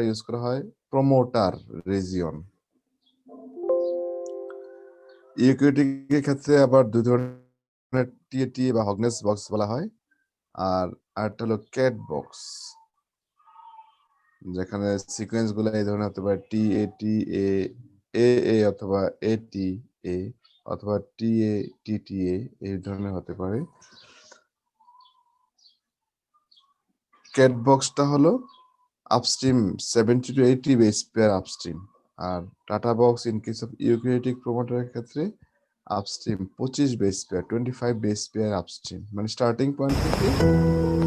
Use করা হয় promoter region. ইউক্যারিওটিকের ক্ষেত্রে আবার দুই ধরনের টিএটি বা হগনেস বক্স বলা হয়, আর আরেকটা হলো ক্যাট বক্স, যেখানে সিকোয়েন্স গুলো এই ধরনের হতে পারে টিএটি এ এ অথবা এটি এ অথবা টিএ টিটিএ এই ধরনের হতে পারে। ক্যাট বক্সটা হলো upstream 70 to 80 base pair upstream, আর TATA box in case of eukaryotic প্রমোটারের ক্ষেত্রে upstream 25 base pair 25 base pair upstream, মানে স্টার্টিং পয়েন্ট থেকে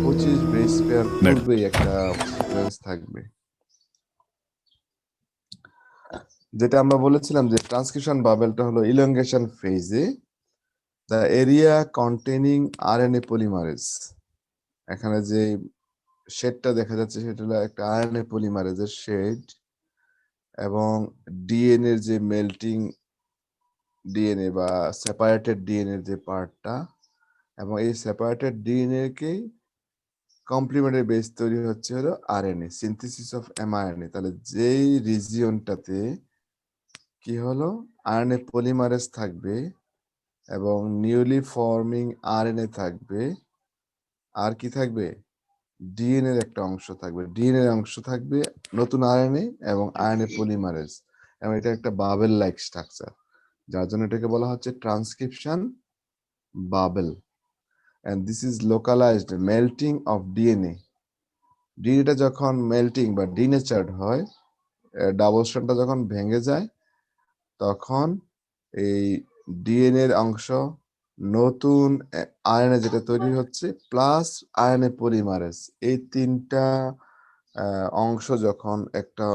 25 বেস পেয়ার পূর্বেই একটা সিকোয়েন্স থাকবে। যেটা আমরা বলেছিলাম যে ট্রান্সক্রিপশন বাবেলটা হলো ইলংগেশন ফেজে the area containing RNA polymerase. এখানে যে শেডটা দেখা যাচ্ছে সেটা হলো একটা আরএনএ পলিমারেজের শেড, এবং ডিএনএ যে মেল্টিং ডিএনএ বা সেপারেটেড ডিএনএ যে পার্টটা, এবং এই সেপারেটেড ডিএনএ কে কমপ্লিমেন্টারি বেস তৈরি হচ্ছে হলো আরএনএ, সিনথেসিস অফ এমআরএনএ। তাহলে যেই রিজিয়নটাতে কি হলো আরএনএ পলিমারেজ থাকবে এবং নিউলি ফর্মিং আরএনএ থাকবে, আর কি থাকবে ডিএনএ এর একটা অংশ থাকবে, ডিএনএ এর অংশ থাকবে নতুন আরএনএ এবং আরএনএ পলিমারেজ, এবং এটা একটা বাবেল লাইক স্ট্রাকচার, যার জন্য এটাকে বলা হচ্ছে transcription bubble. and this is localized melting of DNA. ডিএনএটা যখন মেল্টিং বা ডিনেচার্ড হয়, ডাবল স্ট্র্যান্ডটা যখন ভেঙে যায়, তখন এই ডিএনএ এর অংশ নতুন আরএনএ যেটা তৈরি হচ্ছে প্লাস আরএনএ পলিমারেজ, এই তিনটা অংশ যখন একটা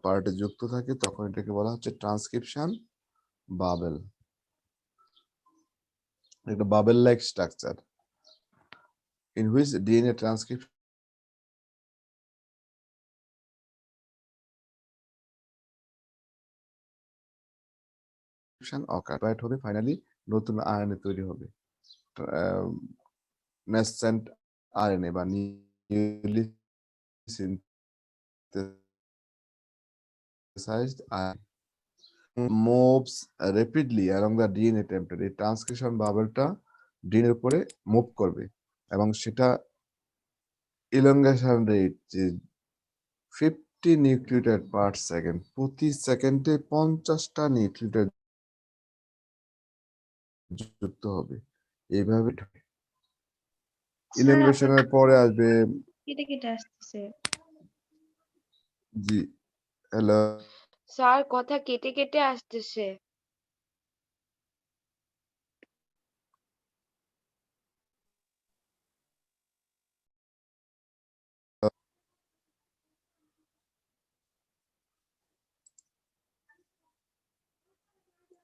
পার্টে যুক্ত থাকে তখন এটাকে বলা হচ্ছে ট্রান্সক্রিপশন বাবেল। একটা bubble like structure in which DNA transcription occur হবে, ফাইনালি নতুন আরএনএ তৈরি হবে, নেসেন্ট আরএনএ বা newly synthesised moves rapidly along the DNA template. এই ট্রান্সক্রিপশন বাবেলটা ডিএনএ এর উপরে মুভ করবে, এবং সেটা ইলংগেশন রেট যে 50 নিউক্লিওটাইড পার সেকেন্ড, প্রতি সেকেন্ডে 50টা নিউক্লিওটাইড যুক্ত হবে, এইভাবে ইলংগেশনের পরে আসবে। কেটে কেটে আসতেছে জি হ্যালো, স্যার, কথা কেটে কেটে আসতেছে।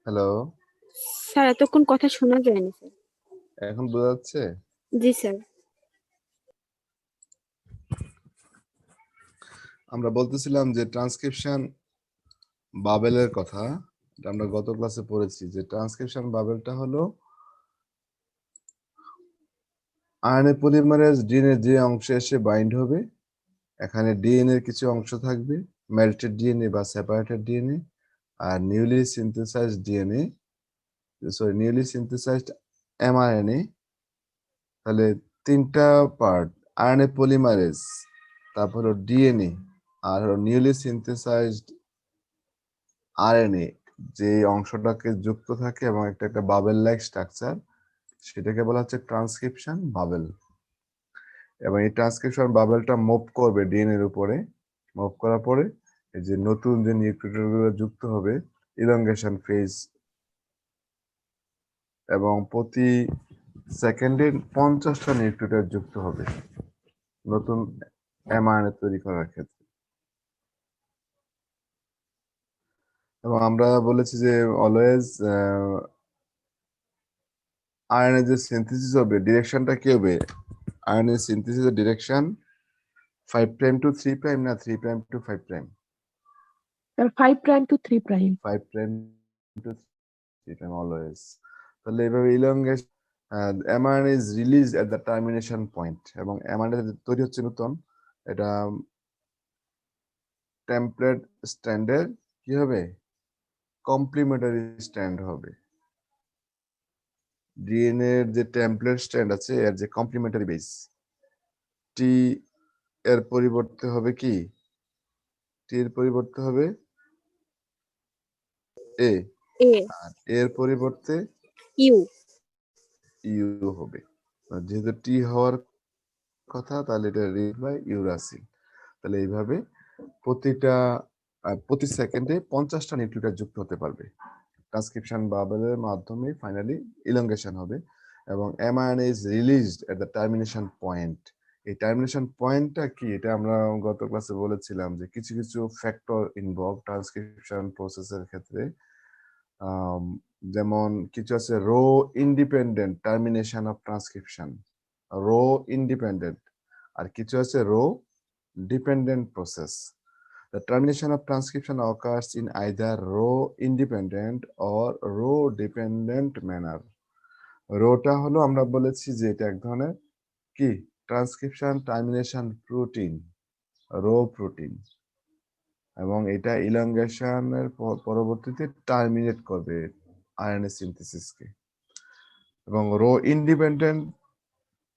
হ্যালো, স্যার এতক্ষণ কথা শোনা যায়নি স্যার। এখন বোঝা যাচ্ছে? জি স্যার। আমরা বলতেছিলাম যে ট্রান্সক্রিপশন বাবেলের কথা, এটা আমরা গত ক্লাসে পড়েছি যে ট্রান্সক্রিপশন বাবেলটা হলো আরএনএ পলিমারেজ ডিএনএ যে অংশে এসে বাইন্ড হবে, এখানে ডিএনএ এর কিছু অংশ থাকবে মেল্টেড ডিএনএ বা সেপারেটেড ডিএনএ, আর newly synthesized DNA, sorry newly synthesized mRNA. তাহলে তিনটা পার্ট, আরএনএ পলিমারেজ, তারপর হলো ডিএনএ, আর হলো নিউলি সিনথেসাইজড আরএনএ, যে অংশটাকে যুক্ত থাকে এবং একটা একটা বাবেল লাইক স্ট্রাকচার, সেটাকে বলা হচ্ছে ট্রান্সক্রিপশন বাবেল। এবং এই ট্রান্সক্রিপশন বাবেলটা মুভ করবে ডিএনএ এর উপরে, মুভ করার পরে এই যে নতুন যে নিউক্লিওটাইড গুলো যুক্ত হবে ইলংগেশন ফেজ, এবং প্রতি সেকেন্ডে 50টা নিউক্লিওটাইড যুক্ত হবে নতুন এমআরএনএ তৈরি করার ক্ষেত্রে। এবং আমরা বলেছি যে অলওয়েজ আরএনএ যে সিনথেসিস হবে ডিরেকশনটা কি হবে, আরএনএ সিনথেসিসের ডিরেকশন 5 প্রাইম টু 3 প্রাইম না 3 prime to 5 prime? 5 prime to 3 prime. 5 prime to 3 prime always. তাহলে এভাবে elongation mRNA is release at the termination point, এবং এমআরএনএ তৈরি হচ্ছে নতুন, এটা টেমপ্লেট স্ট্যান্ডের কি হবে, কমপ্লিমেন্টারি স্ট্যান্ড হবে। ডিএনএ এর যে টেমপ্লেট স্ট্যান্ড আছে এর যে কমপ্লিমেন্টারি বেস, টি এর পরিবর্তে হবে কি, টি এর পরিবর্তে হবে এ, এ আর এর পরিবর্তে ইউ ইউ হবে। যেহেতু টি হওয়ার কথা তাহলে এটা রিড বাই ইউরাসিল। তাহলে এইভাবে প্রতি সেকেন্ডে 50টা নিউক্লিওটাইড যুক্ত হতে পারবে। ট্রান্সক্রিপশন বাবেলের মাধ্যমে ফাইনালি ইলংগেশন হবে এবং mRNA is released at the termination point. এই টার্মিনেশন পয়েন্টটা কি, এটা আমরা গত ক্লাসে বলেছিলাম যে কিছু কিছু ফ্যাক্টর ইনভলভ ট্রান্সক্রিপশন প্রসেসের ক্ষেত্রে। যেমন কিছু আছে rho independent termination of transcription, rho independent, আর কিছু আছে rho dependent process. The termination of transcription occurs in either row independent or row dependent manner. রোটা হলো আমরা বলেছি যে এটা এক ধরনের কি transcription termination protein, rho protein, এবং এটা ইলংগেশনের পরবর্তীতে টার্মিনেট করবে আরএনএ সিনথেসিসকে। এবং রো ইন্ডিপেন্ডেন্ট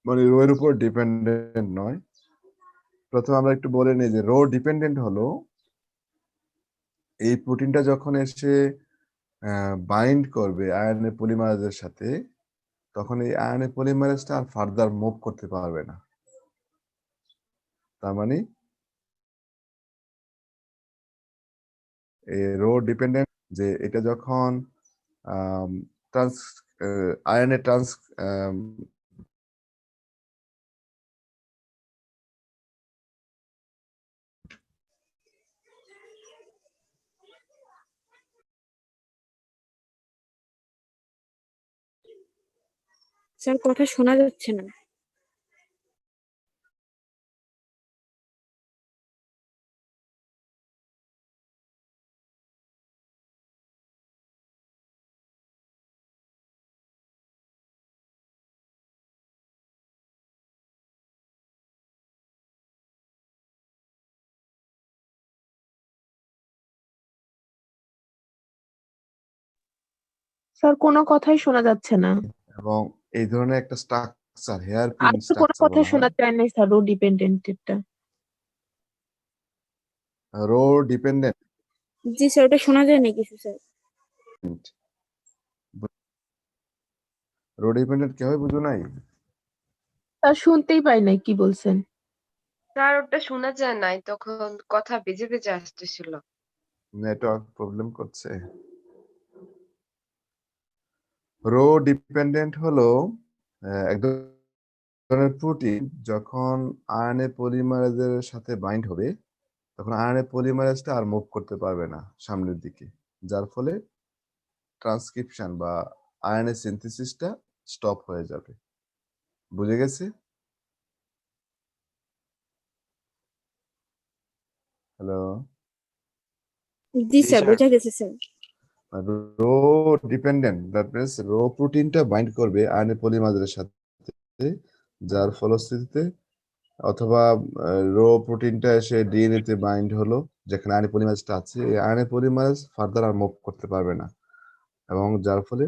মানে রো এর উপর ডিপেন্ডেন্ট নয়। প্রথমে আমরা একটু বলে নিই যে রো ডিপেন্ডেন্ট হলো এই প্রোটিনটা যখন এসে বাইন্ড করবে আরএনএ পলিমারেজের সাথে, তখন এই আরএনএ পলিমারেজটা আর ফার্দার মুভ করতে পারবে না। তার মানে এই রো ডিপেন্ডেন্ট যে এটা যখন ট্রান্স আরএনএ ট্রান্স স্যার কথা শোনা যাচ্ছে না। স্যার কোনো কথাই শোনা যাচ্ছে না। এবং এই ধরনের একটা স্ট্রাকচার হেয়ার আর পিন তো কোনো স্ট্রাকচার কথাই বলা শোনা হয়। যায় না স্যার, রো ডিপেন্ডেন্টটা। রো ডিপেন্ডেন্ট জি স্যার, ওটা শোনা যায় না কিছু স্যার। রো ডিপেন্ডেন্ট কি হয় বুঝো নাই? স্যার শুনতেই পাই নাই কি বলছেন। স্যার ওটা শোনা যায় নাই, তখন কথা বেজে বেজে আসতেছিল। নেটওয়ার্ক প্রবলেম করছে। রো ডিপেন্ডেন্ট হলো এক ধরনের প্রোটিন যখন আরএনএ পলিমারেজের সাথে বাইন্ড হবে তখন আরএনএ পলিমারেজটা আর মুভ করতে পারবে না সামনের দিকে, যার ফলে ট্রান্সক্রিপশন বা আরএনএ সিনথেসিসটা স্টপ হয়ে যাবে। বুঝে গেছে? হ্যালো, জি স্যার, বোঝা গেছে sir. Rho dependent that means rho প্রোটিনটা বাইন্ড করবে আরএনএ পলিমারেজের সাথে, যার ফলশ্রুতিতে অথবা রো প্রোটিনটা এসে ডিএনএ তে বাইন্ড হলো যেখানে আরএনএ পলিমারেজটা আছে, এই আরএনএ পলিমারেজ ফার্দার আর মুভ করতে পারবে না এবং যার ফলে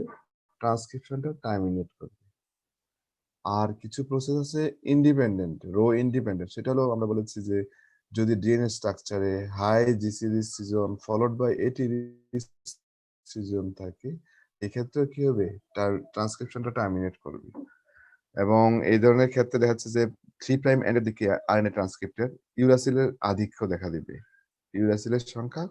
ট্রান্সক্রিপশনটা টার্মিনেট করবে। আর কিছু প্রসেস আছে ইন্ডিপেন্ডেন্ট, রো ইন্ডিপেন্ডেন্ট, সেটা হলো আমরা বলেছি যে যদি ডিএনএ স্ট্রাকচারে high GC region followed by AT region থাকে, এক্ষেত্রে কি হবে, তার ট্রান্সক্রিপশনটা টার্মিনেট করবে। এবং এই ধরনের ক্ষেত্রে দেখা যাচ্ছে যে 3' এন্ডের দিকে আরএনএ ট্রান্সক্রিপ্টের ইউরাসিলের আধিক্য দেখা দিবে। ইউরাসিলের সংখ্যা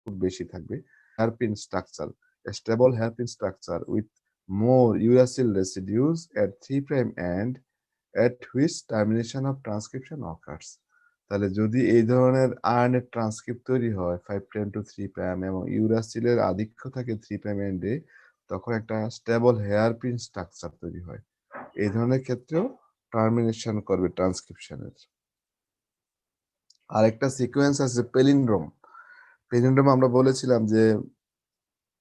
খুব বেশি থাকবে। hairpin structure, a stable hairpin structure with more uracil residues at 3' end at which termination of transcription occurs. তাহলে যদি এই ধরনের আরএনএ ট্রান্সক্রিপ্ট তৈরি হয় 5' to 3' এবং ইউরাসিলের আধিক্য থাকে 3' এন্ডে, তখন একটা স্টেবল হেয়ারপিন স্ট্রাকচার তৈরি হয়। এই ধরনের ক্ষেত্রেও টার্মিনেশন করবে ট্রান্সক্রিপশনের। আরেকটা সিকোয়েন্স আছে পেলিন্ড্রোম। পেলিন্ড্রোম আমরা বলেছিলাম যে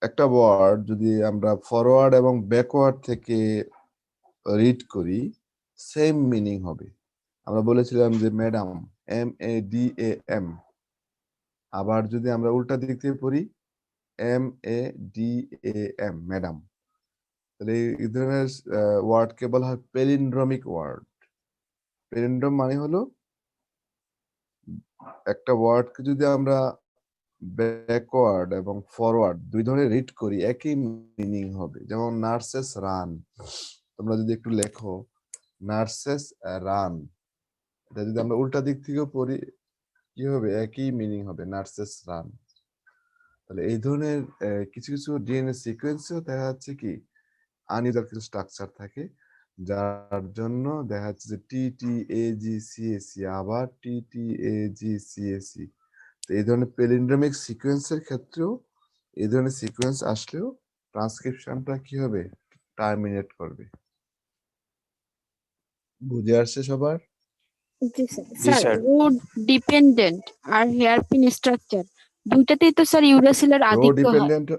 একটা ওয়ার্ড যদি আমরা ফরওয়ার্ড এবং ব্যাকওয়ার্ড থেকে রিড করি সেম মিনিং হবে। আমরা বলেছিলাম যে ম্যাডাম, MADAM, আবার যদি আমরা উল্টা দিক থেকে পড়ি MADAM, ম্যাডাম, তাহলে এই ধরনের ওয়ার্ডকে বলা হয় পেলিন্ড্রমিক ওয়ার্ড। পেলিন্ড্রম মানে হলো একটা ওয়ার্ডকে যদি আমরা ব্যাকওয়ার্ড এবং ফরওয়ার্ড দুই ধরনের রিড করি একই মিনিং হবে। যেমন নার্সেস রান, তোমরা যদি একটু লেখো নার্সেস রান, এটা যদি আমরা উল্টা দিক থেকেও পড়ি কি হবে, একই মিনিং হবে, নার্সেস রান। তাহলে এই ধরনের কিছু কিছু ডিএনএ সিকোয়েন্সেও দেখা যাচ্ছে কি আনইউজুয়াল কিছু স্ট্রাকচার থাকে, যার জন্য দেখা যাচ্ছে যে TTAGCAC আবার TTAGCAC। এই ধরনের পেলিন্ড্রমিক সিকোয়েন্সের ক্ষেত্রেও এই ধরনের সিকোয়েন্স আসলেও ট্রান্সক্রিপশনটা কি হবে, টার্মিনেট করবে। বুঝে আসছে সবার? জি স্যার। জি স্যার স্যার। রো ডিপেন্ডেন্ট আর হেয়ারপিন স্ট্রাকচার দুইটাতেই তো স্যার ইউরাসিলের রো আধিক্য হয়। ডিপেন্ডেন্ট,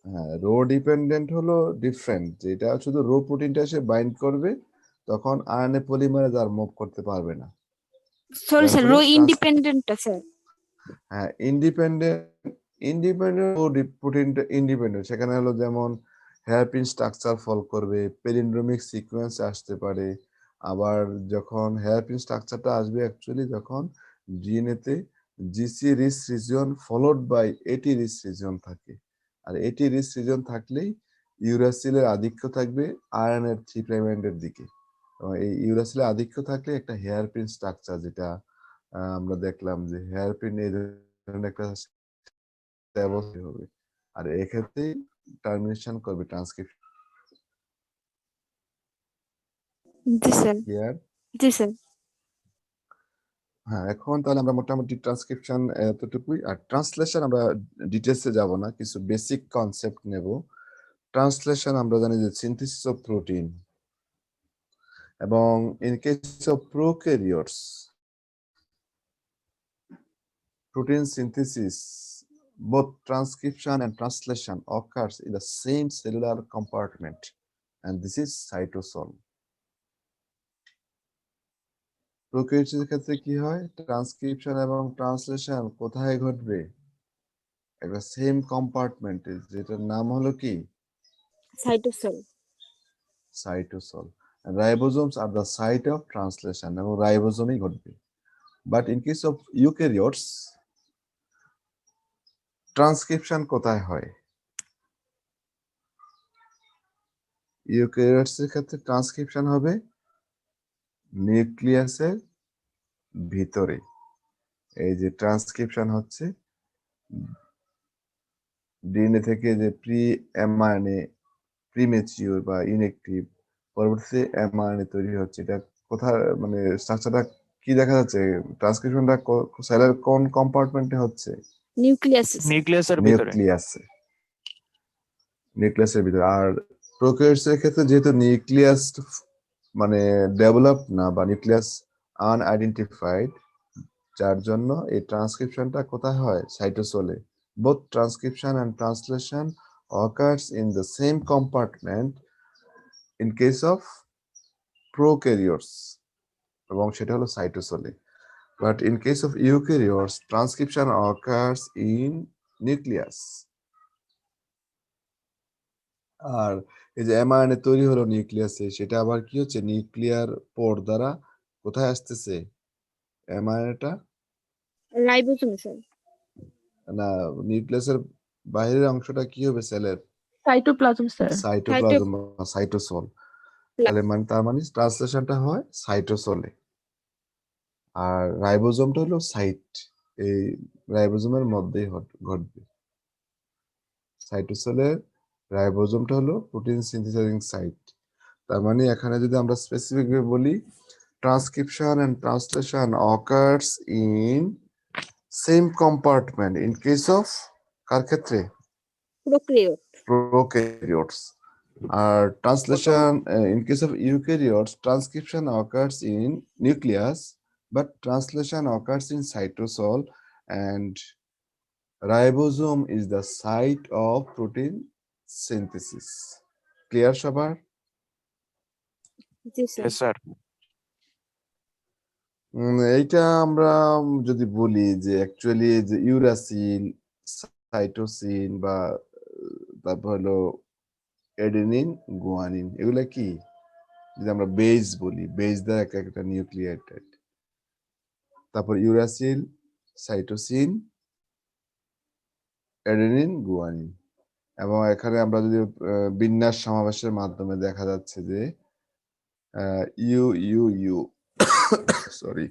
হ্যাঁ রো ডিপেন্ডেন্ট হলো ডিফারেন্ট, যেটা শুধু রো প্রোটিনটা এসে বাইন্ড করবে, তখন আরএনএ পলিমারেজ আর মুভ করতে পারবে না। সরি যার স্যার, ফলে রো ইন্ডিপেন্ডেন্টটা স্যার। হ্যাঁ ইন্ডিপেন্ডেন্ট, প্রোটিনটা ইন্ডিপেন্ডেন্ট, সেখানে হলো যেমন হেয়ারপিন স্ট্রাকচার ফল করবে, পেলিন্ড্রোমিক সিকোয়েন্স আসতে পারে। আবার যখন হেয়ারপিন স্ট্রাকচারটা আসবে অ্যাকচুয়ালি যখন ডিএনএ তে GC rich region followed by AT rich region থাকে, আর এটি রিচ রিজিয়ন থাকলেই ইউরাসিলের আধিক্য থাকবে আয়রন এর 3 প্রাইম এন্ডের দিকে। এবং এই ইউরাসিলের আধিক্য থাকলে একটা হেয়ারপিন স্ট্রাকচার, যেটা আমরা দেখলাম যে হেয়ারপিন এই ধরনের একটা অবশ্যই হবে, আর এক্ষেত্রে টার্মিনেশন করবে ট্রান্সক্রিপশন। জি স্যার। ক্লিয়ার? জি স্যার। হ্যাঁ, এখন তাহলে আমরা মোটামুটি ট্রান্সক্রিপশন এতটুকুই, আর ট্রান্সলেশন আমরা ডিটেলসে যাব না, কিছু বেসিক কনসেপ্ট নেব। ট্রান্সলেশন আমরা জানি যে সিনথেসিস অফ প্রোটিন, এবং in case of prokaryotes protein synthesis, both transcription and translation occurs in the same cellular compartment, and this is cytosol. প্রোক্যারিওটের ক্ষেত্রে কি হয়, ট্রান্সক্রিপশন এবং ট্রান্সলেশন কোথায় ঘটবে, একটা সেম কম্পার্টমেন্টে, যেটার নাম হলো কি cytosol. Cytosol. Ribosomes are the site of translation, এবং রাইবোজোমই ঘটবে। But in case of eukaryotes transcription কোথায় হয়, ইউক্যারিওটস এর ক্ষেত্রে ট্রান্সক্রিপশন হবে নিউক্লিয়াসের ভিতরে। এই যে ট্রান্সক্রিপশন হচ্ছে ডিএনএ থেকে যে প্রি এমআরএনএ, প্রিমেচিউর বা ইনএক্টিভ, পরবর্তীতে এমআরএনএ তৈরি হচ্ছে, এটা কোথায় মানে স্ট্রাকচারটা কি দেখা যাচ্ছে, ট্রান্সক্রিপশনটা সেলের কোন কম্পার্টমেন্টে হচ্ছে, নিউক্লিয়াস। নিউক্লিয়াসের ভিতরে। নিউক্লিয়াসে, নিউক্লিয়াসের ভিতরে। আর প্রোক্যারিওটস এর ক্ষেত্রে যেহেতু নিউক্লিয়াস মানে ডেভেলপ না, বা নিউক্লিয়াস আনআইডেন্টিফাইড, যার জন্য এই ট্রান্সক্রিপশনটা কোথায় হয়, সাইটোসোলে। both transcription and translation occurs in the same compartment in case of prokaryotes, এবং সেটা হলো সাইটোসোলে। but in case of eukaryotes transcription occurs in nucleus। আর এই যে এমআরএনএ তৈরি হলো নিউক্লিয়াসে, সেটা আবার কি হচ্ছে, নিউক্লিয়ার পোর দ্বারা কোথায় আসতেছে এমআরএনএটা, রাইবোজোম স্যার। না নিউক্লিয়াসের বাইরের অংশটা কি হবে সেলের, সাইটোপ্লাজম স্যার। সাইটোপ্লাজম বা সাইটোসল। তাহলে মানে তার মানে ট্রান্সলেশনটা হয় সাইটোসলে, আর রাইবোজোমটা হলো সাইট, এই রাইবোজোমের মধ্যেই ঘটবে। সাইটোসলের রাইবোজোমটা হলো প্রোটিন সিনথেসাইজিং সাইট। তার মানে এখানে যদি আমরা স্পেসিফিক ভাবে বলি, transcription and translation occurs in same compartment in case of কার ক্ষেত্রে, prokaryote. prokaryotes. Translation in case of eukaryotes, transcription occurs in nucleus, but translation occurs in cytosol, and ribosome is the site of protein synthesis. Clear, Shabar? G sir. Yes, sir. এইটা আমরা যদি বলি যে actually যে uracil, cytosine বা তারপর হলো adenine, guanine এগুলা কি? যদি আমরা বেজ বলি, বেজ দ্বারা একটা নিউক্লিওটাইড। তারপর ইউরাসিল, সাইটোসিন, এডেনিন, গুয়ানিন। এবং এখানে আমরা যদি বিন্যাস সমাবেশের মাধ্যমে দেখা যাচ্ছে যে ইউ ইউ ইউ সরি,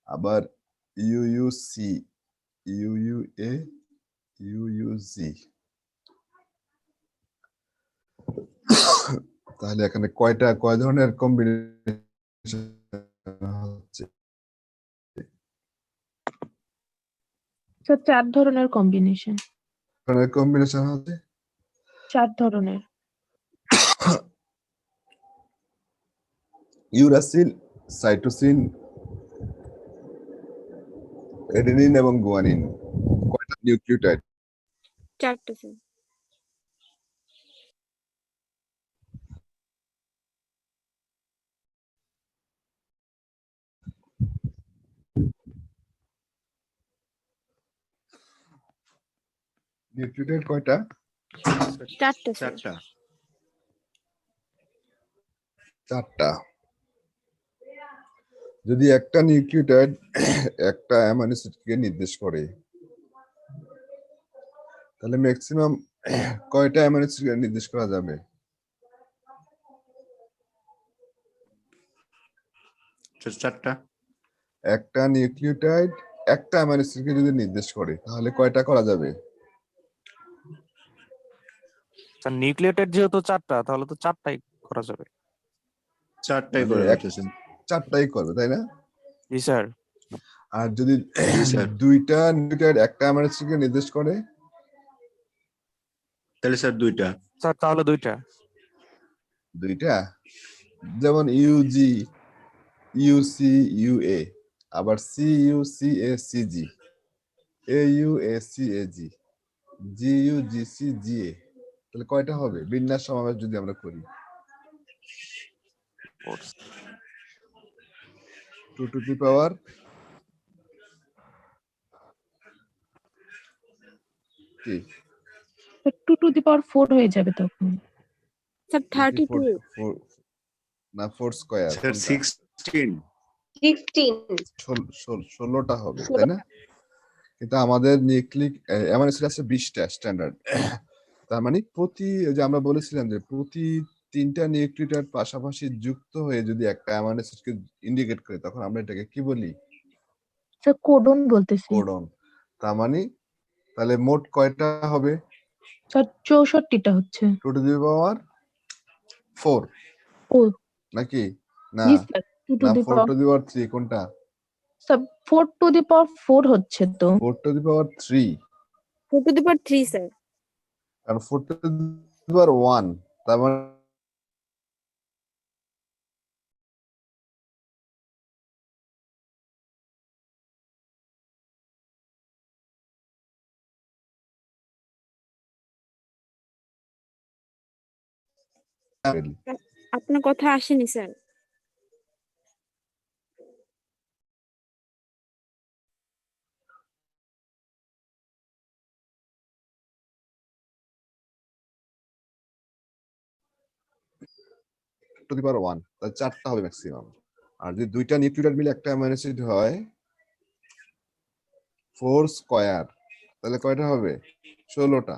আবার U U C, U U A, U U G. তাহলে এখানে কয় ধরনের কম্বিনেশন হচ্ছে? স্যার 4 ধরনের কম্বিনেশন। কম্বিনেশন হচ্ছে 4 ধরনের। ইউরাসিল, সাইটোসিন, এডেনিন এবং গুয়ানিন। কয়টা নিউক্লিওটাইড? 4টা স্যার। নিউক্লিওটাইড কয়টা? 4টা স্যার। 4টা। 4টা। যদি একটা নিউক্লিওটাইড একটা অ্যামাইনো অ্যাসিডকে নির্দেশ করে, তাহলে ম্যাক্সিমাম কয়টা অ্যামাইনো অ্যাসিডকে নির্দেশ করা যাবে? স্যার 4টা। একটা নিউক্লিওটাইড একটা অ্যামাইনো অ্যাসিডকে যদি নির্দেশ করে তাহলে কয়টা করা যাবে? স্যার নিউক্লিওটাইড যেহেতু 4টা, তাহলে তো 4টাই করা যাবে। 4টাই মানে করে এক- বলতেছেন। 4টাই করবে, তাই না? জি স্যার। আর যদি জি স্যার। দুইটা নিউক্লিওটাইড একটা অ্যামাইনো অ্যাসিডকে নির্দেশ করে, তাহলে স্যার 2টা। স্যার তাহলে 2টা। দুইটা। যেমন ইউজি, ইউসি, ইউএ, আবার CU, CA, CG, AU, AC, AG, GU, GC, GA. তাহলে কয়টা হবে বিন্যাস সমাবেশ যদি আমরা করি? 2 টু দি পাওয়ার কি? 2 টু দি পাওয়ার 4 হয়ে যাবে তখন। স্যার 32। না 4 স্কয়ার, স্যার 16। 16 16টা হবে, তাই না? কিন্তু আমাদের নিউক্লিক অ্যামাইনো অ্যাসিড আছে 20টা স্ট্যান্ডার্ড। তার মানে প্রতি, ওই যে আমরা বলেছিলাম যে প্রতি 3টা নিউক্লিওটাইড পাশাপাশি যুক্ত হয়ে যদি একটা অ্যামাইনো অ্যাসিডকে ইন্ডিকেট করে, তখন আমরা এটাকে কি বলি? স্যার কোডন বলতেছি। কোডন। তার মানে তাহলে মোট কয়টা হবে? স্যার 64টা হচ্ছে। 2 টু দি পাওয়ার 4 ও নাকি? না জি স্যার 2 টু না, দি 4 পাওয়ার টু দি পাওয়ার 3 কোনটা? স্যার 4 টু দি পাওয়ার 4 হচ্ছে তো। 4 to the power 3, 4 to the power 3 sir. আর 4 টু দি পাওয়ার 1, তার মানে আপনার কথা আসেনি স্যার। টু দি পাওয়ার 1, তাহলে 4টা হবে ম্যাক্সিমাম। আর যদি দুইটা নিউক্লিওটাইড মিলে একটা অ্যামাইনো অ্যাসিড হয় 4 স্কয়ার, তাহলে কয়টা হবে? 16টা।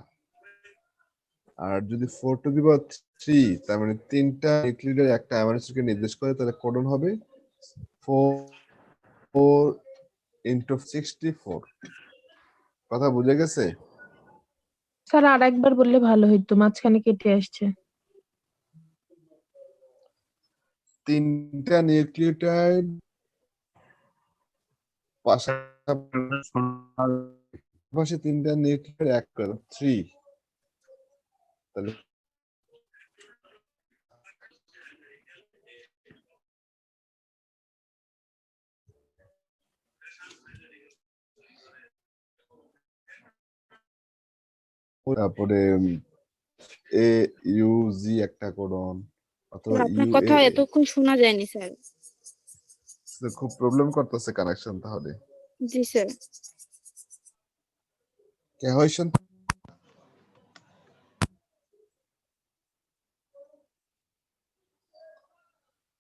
আর যদি 4 টু দি পাওয়ার 3, তার মানে 3টা নিউক্লিওটাইড একটা অ্যামাইনো অ্যাসিডকে নির্দেশ করে, তাহলে কোডন হবে 4 ইনটু 64। কথা বুঝে গেছে? স্যার আরেকবার বললে ভালো হইতো, মাঝখানে কেটে আসছে। 3টা নিউক্লিওটাইড পাশাপাশি 3টা নিউক্লিওটাইড এক করে 3, তাহলে তারপরে এ ইউ জি একটা কোডন, অথবা স্যার আপনার ইউ কথা এ। এতক্ষণ শোনা যায়নি স্যার। খুব প্রবলেম করতেছে কানেকশন তাহলে। জি স্যার। কোহেশন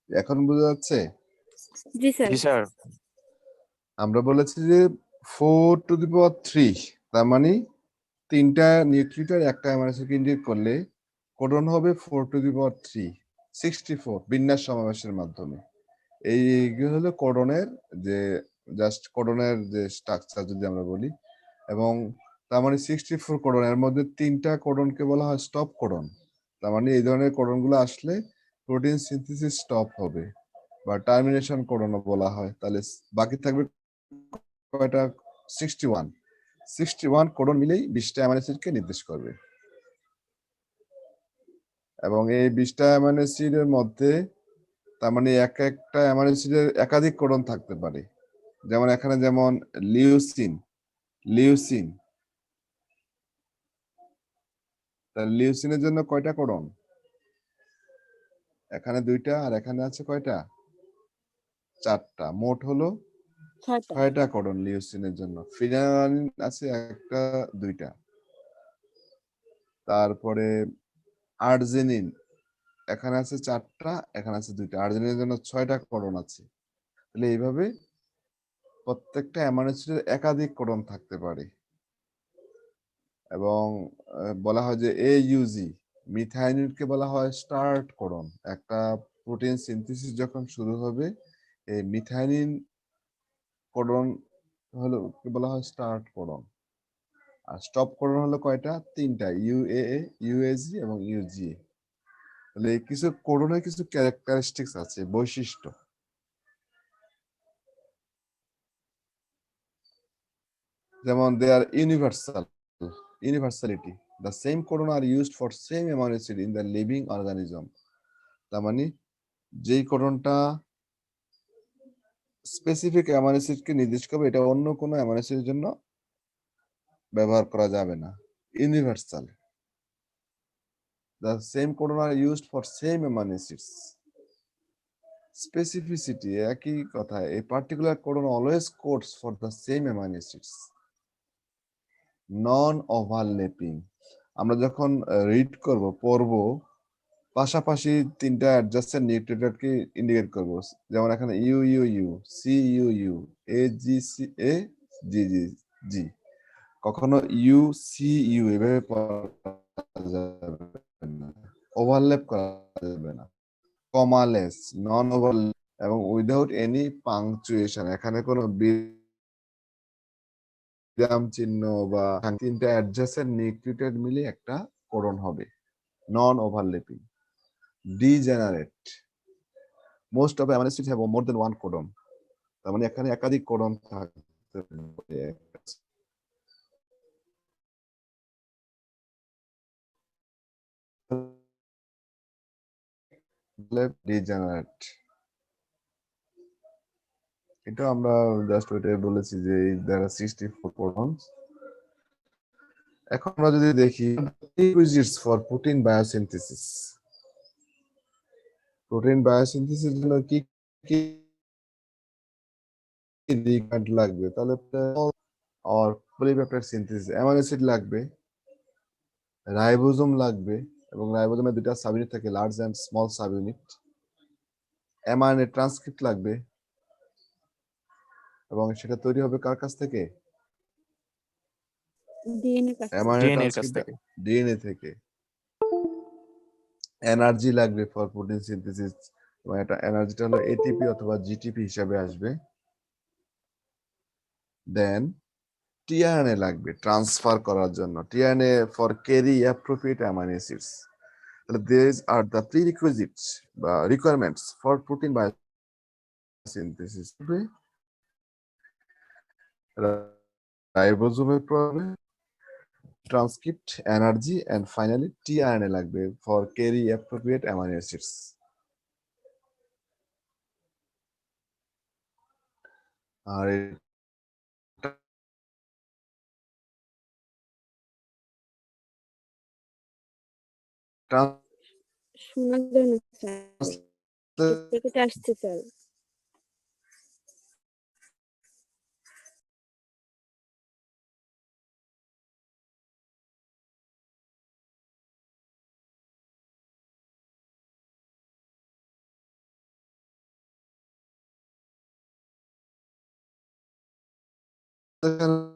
এখন বোঝা যাচ্ছে? জি স্যার। জি স্যার। আমরা বলেছি যে 4⁻³ তার মানে 3টা নিউক্লিওটাইড একটা অ্যামাইনো অ্যাসিডকে ইনজেক্ট করলে কোডন হবে 4⁻³ 64 বিন্যাস সমাবেশের মাধ্যমে। এইগুলো হলো কোডনের যে জাস্ট কোডনের যে স্ট্রাকচার যদি আমরা বলি, এবং তার মানে 64 কোডন, এর মধ্যে 3টা কোডনকে বলা হয় স্টপ কোডন। তার মানে এই ধরনের কোডনগুলো আসলে প্রোটিন সিনথেসিস স্টপ হবে বা টার্মিনেশন কোডনও বলা হয়। তাহলে বাকি থাকবে কয়টা? 61 কোডন মিলেই 20টা অ্যামাইনো অ্যাসিডকে নির্দেশ করবে। এবং এই 20টা অ্যামাইনো অ্যাসিডের মধ্যে তার মানে একটা অ্যামাইনো অ্যাসিডের একাধিক কোডন থাকতে পারে। যেমন এখানে যেমন লিউসিন তার লিউসিনের জন্য কয়টা কোডন? এখানে 2টা আর এখানে আছে কয়টা? 4টা, মোট হলো 6টা। 6টা কোডন লিউসিনের জন্য। ফিনাইলালানিন আছে 1টা 2টা। তারপরে আর্জিনিন এখানে আছে 4টা, এখানে আছে 2টা। আর্জিনিনের জন্য 6টা কোডন আছে। তাহলে এইভাবে প্রত্যেকটা অ্যামাইনো অ্যাসিডের একাধিক কোডন থাকতে পারে। এবং বলা হয় যে AUG মিথাইনিনকে বলা হয় স্টার্ট কোডন। একটা প্রোটিন সিনথেসিস যখন শুরু হবে, এই মিথাইনিন কোডন হলো বলা হয় স্টার্ট কোডন। আর স্টপ কোডন হলো কয়টা? 3টা, UAA, UAG এবং UGA। তাহলে এই কিছু কোডনের কিছু ক্যারেক্টারিস্টিক্স আছে, বৈশিষ্ট্য। যেমন দে আর universality, the same codon are used for same amino acid in the living organism। তার মানে যেই কোডনটা স্পেসিফিক অ্যামাইনো অ্যাসিডকে নির্দেশ করবে, এটা অন্য কোনো অ্যামাইনো অ্যাসিডের জন্য ব্যবহার করা যাবে না। Universal, the same codon are used for same amino acids। Specificity একই কথা, a particular codon always codes for the same amino acids। Non overlapping, আমরা যখন রিড করব, পড়বো, পাশাপাশি 3টা অ্যাডজাসেন্ট নিউক্লিওটাইডকে ইন্ডিকেট করব। যেমন এখানে UUU, CUU, AGCA, GGG। কখনো UCU এভাবে পড়া যাবে না, ওভারল্যাপ করা যাবে না। কমালেস, নন ওভারল্যাপ এবং উইদাউট এনি পাংচুয়েশন, এখানে কোনো বিরাম চিহ্ন বা 3টা অ্যাডজাসেন্ট নিউক্লিওটাইড মিলে একটা কোডন হবে, non overlapping. Degenerate, most of amino acids have more than one codon. তার মানে এখানে একাধিক কোডন থাকতে পারে। ডিজেনারেট, এটা আমরা জাস্ট ওইটাই বলেছি যে there are 64 কোডনস। এখন আমরা যদি দেখি prerequisites for protein biosynthesis, protein বায়োসিনথেসিসের জন্য কি কি রিকোয়ার্ড লাগবে? তাহলে আর পলিপেপটাইড সিনথেসিস, অ্যামাইনো অ্যাসিড লাগবে, রাইবোজোম লাগবে, এবং রাইবোজোমে 2টা সাবইউনিট থাকে, large and small subunit. MRNA transcript লাগবে, এবং সেটা তৈরি হবে কার কাছ থেকে? ডিএনএ কাজ। এমআরএনএ ডিএনএ এর কাছ ট্রান্সক্রিপ্ট থেকে। ডিএনএ থেকে। এনার্জি লাগবে ফর প্রোটিন সিনথেসিস, এবং এটা এনার্জিটা হলো এটিপি অথবা জিটিপি হিসাবে আসবে। দেন টিআরএনএ লাগবে ট্রান্সফার করার জন্য, tRNA for carry appropriate amino acids. তাহলে these are the prerequisites বা requirements for protein biosynthesis। রাইবোজোমের প্রয়োজন, transcript, energy and finally tRNA লাগবে for carry appropriate amino acids. আর শোনা যায় না স্যার, কেটে কেটে আসছে স্যার। and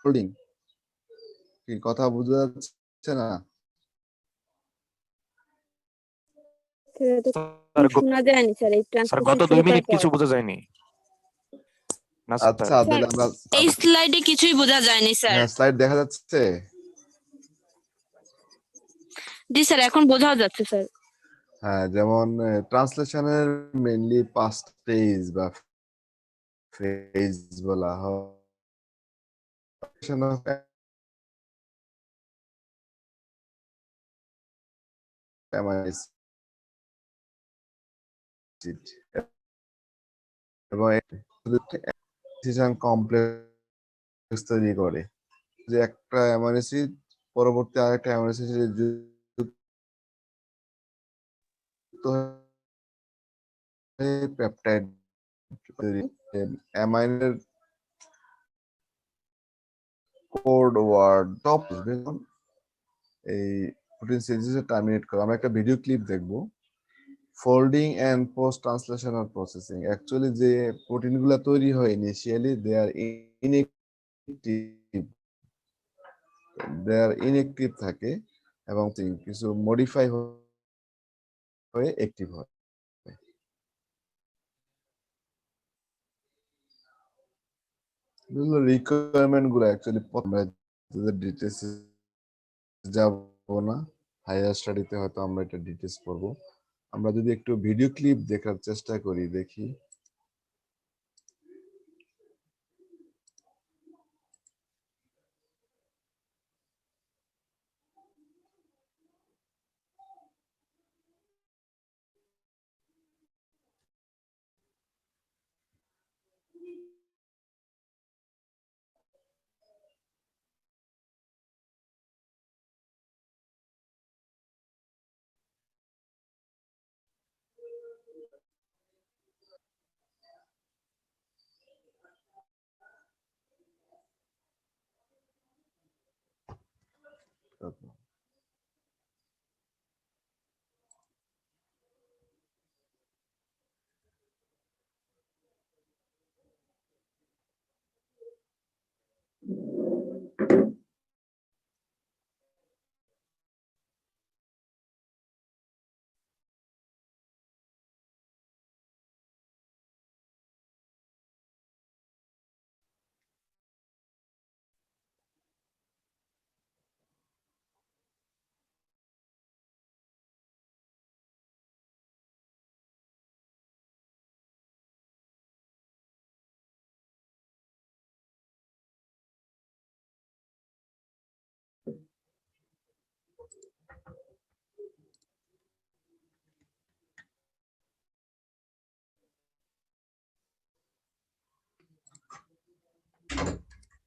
holding কি কথা বোঝা যাচ্ছে না? সেটা তো স্যার শোনা যায়নি স্যার এই স্যার ট্রান্সলেশন গত 2 শুরু করার মিনিট পর। কিছু বোঝা যায়নি না স্যার। আচ্ছা তাহলে আমরা এই স্লাইডে কিছুই বোঝা যায়নি স্যার। হ্যাঁ স্লাইড দেখা যাচ্ছে। জি স্যার, এখন বোঝাও যাচ্ছে স্যার। হ্যাঁ যেমন ট্রান্সলেশনের মেইনলি 5 স্টেজ বা ফেজ বলা হয়। এবং ডিসিশন কমপ্লেক্স তৈরি করে যে একটা অ্যামাইনো অ্যাসিড পরবর্তী আরেকটা অ্যামাইনো অ্যাসিড যুক্ত হয়ে পেপটাইড তৈরি। অ্যামাইনের কোড ওয়ার্ড টপ এই প্রোটিন সিনথেসিস টার্মিনেট করে। আমরা একটা ভিডিও ক্লিপ দেখবো folding and post translational processing. Actually যে প্রোটিনগুলো তৈরি হয় ইনিশিয়ালি দে আর ইনএক্টিভ থাকে এবং কিছু মডিফাই হয়ে অ্যাক্টিভ হয়। রিকোয়ারমেন্ট গুলো অ্যাকচুয়ালি আমরা ডিটেলস যাব না, হায়ার স্টাডিতে হয়তো আমরা এটা ডিটেলস পড়বো। আমরা যদি একটু ভিডিও ক্লিপ দেখার চেষ্টা করি, দেখি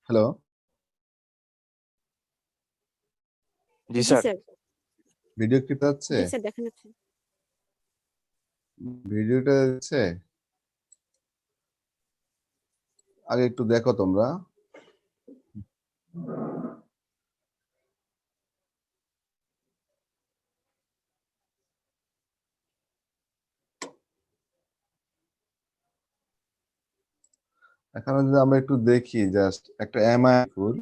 হ্যালো জি জি স্যার। স্যার। ভিডিও ক্লিপ আছে? জি স্যার দেখা যাচ্ছে। ভিডিওটা আছে, আগে একটু দেখো তোমরা। এখানে যদি আমরা একটু দেখি জাস্ট একটা অ্যামাইন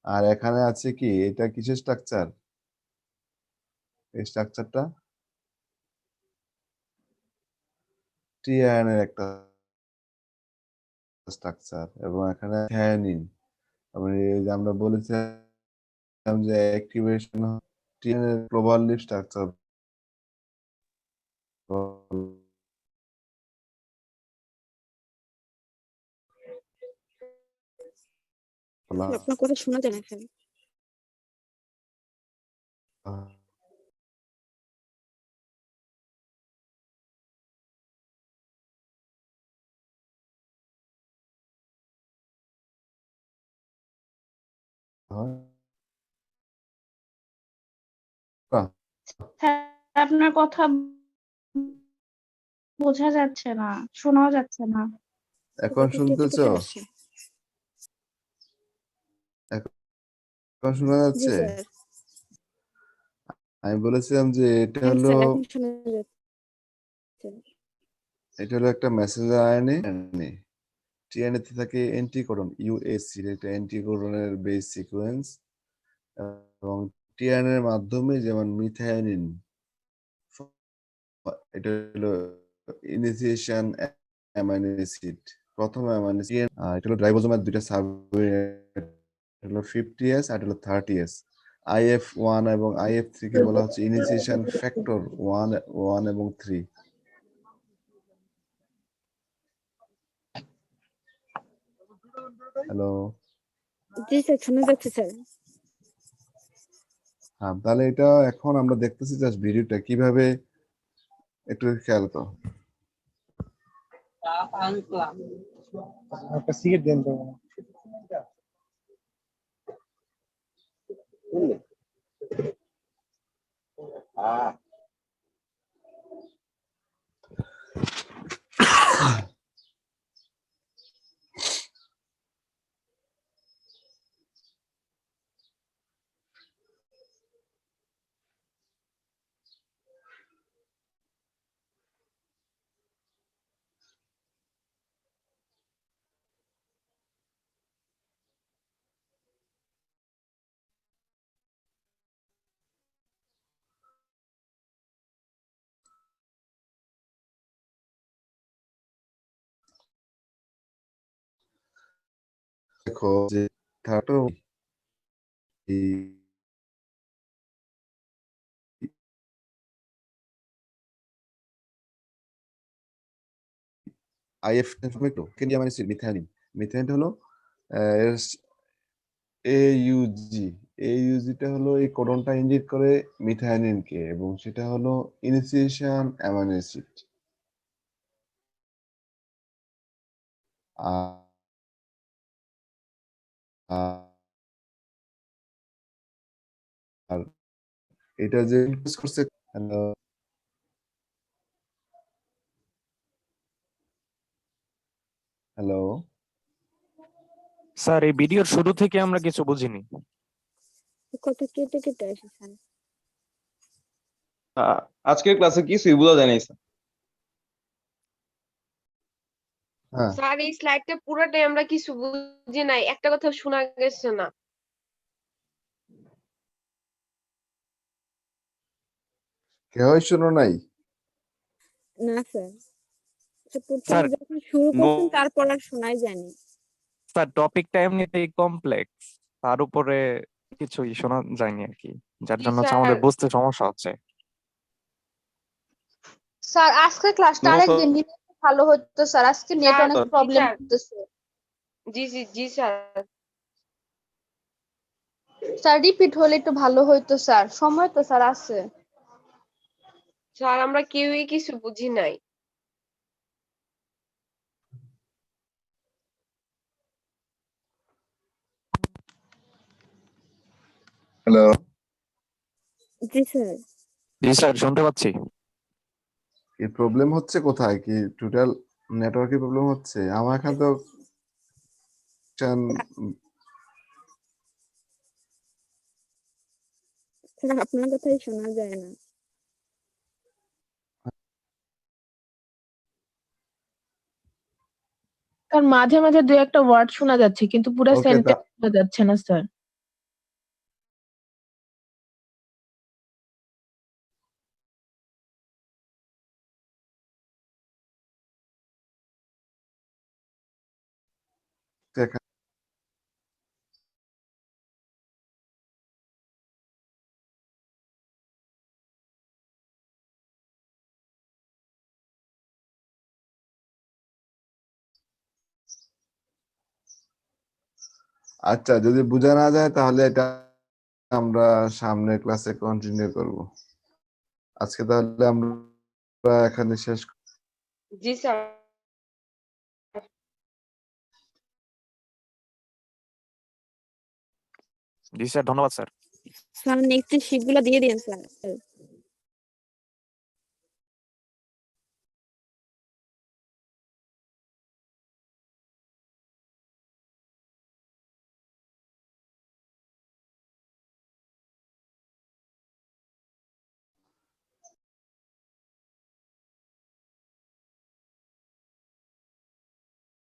আর এখানে আছে কি এটা কিসের স্ট্রাকচার? এই স্ট্রাকচারটা টি আয়নের একটা স্ট্রাকচার এবং এখানে থ্যানিন। এই যে আমরা বলেছিলাম যে অ্যাক্টিভেশন টি আয়নের প্রবাবলি স্ট্রাকচার বলা আপনার কথা শোনা যায় না স্যার। হয়। হয় না? স্যার আপনার কথা বোঝা যাচ্ছে না, শোনাও যাচ্ছে না। এখন কথা কেটে শুনতেছো? কেটে আসছে। এখন শোনা জি যাচ্ছে? স্যার। আমি বলেছিলাম যে এটা হ্যাঁ হলো স্যার, এখন শোনা যাচ্ছে। একটা মেসেঞ্জার আরএনএ। টিএনএ তে থাকে অ্যান্টিকোডন ইউএসসি, এটা অ্যান্টিকোডনের বেস সিকোয়েন্স এবং টিআরএনএ এর মাধ্যমে যেমন মিথাইনিন, এটা হলো ইনিশিয়েশন অ্যামাইনো অ্যাসিড, প্রথম অ্যামাইনো অ্যাসিড। এটা হলো রাইবোজোমের দুইটা সাবইউনিট, হলো 50S আর হলো 30S। IF1 এবং IF3 কে বলা হচ্ছে ইনিশিয়েশন ফ্যাক্টর 1 এবং 3। হ্যালো। জি স্যার, শোনা যাচ্ছে স্যার। হ্যাঁ, তাহলে এটা এখন আমরা দেখতেছি জাস্ট ভিডিওটা কিভাবে, একটু খেয়াল করো। দেখো যে থার্টো আইএফ একটু কেনিয়া মানে মিথানিন। মিথানিন হলো AUG। AUG-টা হলো এই কোডনটা ইন্ডিকেট করে মিথানিনকে এবং সেটা হলো ইনিশিয়েশন অ্যামাইনো অ্যাসিড। আর এটা যে ইনক্রিজ করছে, হ্যালো হ্যালো, স্যার এই ভিডিওর শুরু থেকে আমরা কিছু বুঝিনি। কথা কেটে কেটে আসে স্যার। আজকের ক্লাসে কিছুই বোঝা যায় নাই স্যার। হ্যাঁ স্যার এই স্লাইডটা পুরোটাই আমরা কিছু বুঝি নাই, একটা কথা শোনা গেছে না। কেউই শোনো নাই? না স্যার, প্রথমে স্যার যখন শুরু করছেন তারপর আর শোনাই যায়নি। স্যার টপিকটা এমনিতেই কমপ্লেক্স, তার উপরে কিছুই শোনা যায়নি আর কি, যার জি জন্য হচ্ছে স্যার। আমাদের বুঝতে সমস্যা হচ্ছে। স্যার আজকের ক্লাসটা No, আরেকদিন নিলে ভালো হতো স্যার, আজকে নেট স্যার, অনেক জি প্রবলেম স্যার। করতেছে। জি স্যার। স্যার রিপিট হলে একটু ভালো হতো স্যার, সময় তো স্যার আছে। স্যার আমরা কেউই কিছু বুঝি নাই। হ্যালো, জি স্যার। জি স্যার, শুনতে পাচ্ছি। কি প্রবলেম হচ্ছে কোথায়? কি টোটাল নেটওয়ার্কের প্রবলেম হচ্ছে? আমার এখানে তো স্যার আপনার কথাই শোনা যায় না। কারণ মাঝে মাঝে দু একটা ওয়ার্ড শোনা যাচ্ছে কিন্তু পুরো ওকে, সেন্টেন্স শোনা যাচ্ছে না স্যার। আচ্ছা, যদি বোঝা না যায় তাহলে এটা আমরা সামনের ক্লাসে কন্টিনিউ করব। আজকে তাহলে আমরা এখানে শেষ। জি স্যার। জি স্যার, ধন্যবাদ স্যার। স্যার নেক্সট শিটগুলো দিয়ে দিন স্যার